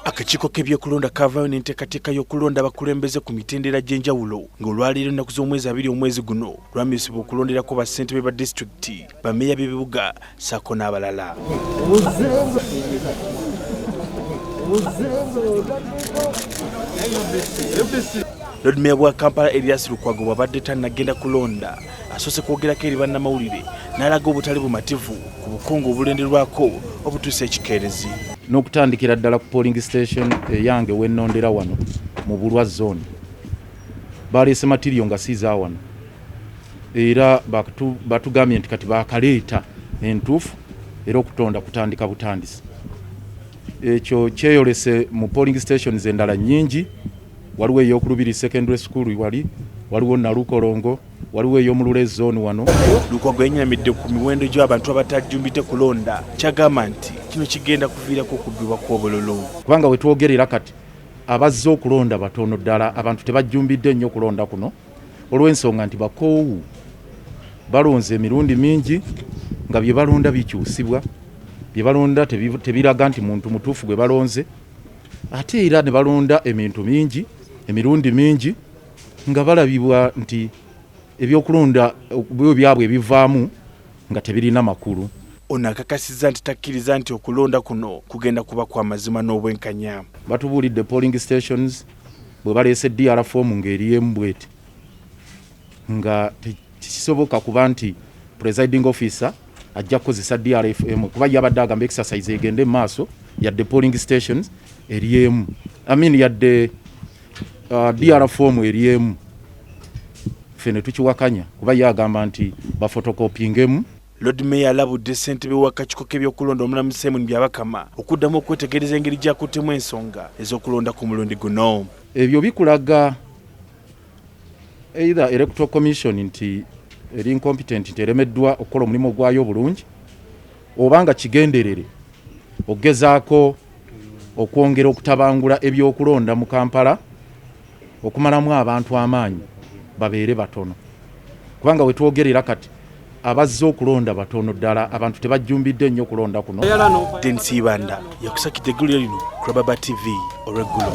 Akakiiko k'ebyokulonda kavaayo n'enteekateeka y'okulonda abakulembeze ku mitendera gy'enjawulo ng'olwaleero ennaku z'omwezi 2 omwezi guno lwamisibwa okulonderako bassentebe ba disitulikiti bameeya b'ebibuga ssaako n'abalala. Lord Meeya wa Kampala Erias Lukwago bw'abadde tannagenda kulonda asoose kwogerako eri bannamawulire n'alaga obutali bumativu ku bukungu obulenderwako obutuusa ekikeerezi. N'okutandikira ddala ku polling station eyange wennondera wano mu Bulwa zone baleese materiyo nga siiza wano era batugambye nti kati bakaleeta entuufu era okutonda kutandika butandisi. Ekyo kyeyolese mu polling stations endala nnyingi. Waliwo ey'okulubiri secondary school waliwo Nalukolongo, waliwo ey'omulule zone wano. Lukwago yennyamidde ku miwendo gy'abantu abatajjumbidde kulonda kyagamba nti kino kigenda kuviirako okubbibwa kw'obululu. Kubanga we twogerera kati abazze okulonda batono ddala, abantu tebajjumbidde nnyo kulonda kuno olw'ensonga nti bakoowu balonze emirundi mingi nga bye balonda bikyusibwa, bye balonda tebiraga nti muntu mutuufu gwe balonze, ate era ne balonda emirundi mingi nga balabibwa nti ebyokulonda byabwe ebivaamu nga tebirina makulu. Ono akakasizza nti takkiriza nti okulonda kuno kugenda kuba kwa mazima n'obwenkanya. Batubuulidde polling stations bwe baleese DR form ng'eriemu bweti nga tekisoboka kuba nti presiding officer ajja kukozesa DRFM kuba yabadde agamba exercise egende mu maaso yadde polling stations eriemu yadde DR form eriemu fene tukiwakanya kuba yagamba nti bafotokopingemu. Lord Meeya alabudde ssentebe w'akakiiko k'ebyokulonda omulamu Simon Byabakama okuddamu okwetegereza engeri gy'akuttemu ensonga ez'okulonda ku mulundi guno. Ebyo bikulaga either electoral commission nti eri incompetent nti eremeddwa okukola omulimu gwayo obulungi, obanga kigenderere okugezaako okwongera okutabangula ebyokulonda mu Kampala okumalamu abantu amaanyi babeere batono. Kubanga we twogerera kati abazze okulonda batono ddala, abantu tebajjumbidde nnyo kulonda kuno. Tensibanda yakusakidde eggulu lino ku Rubber TV olw'eggulo.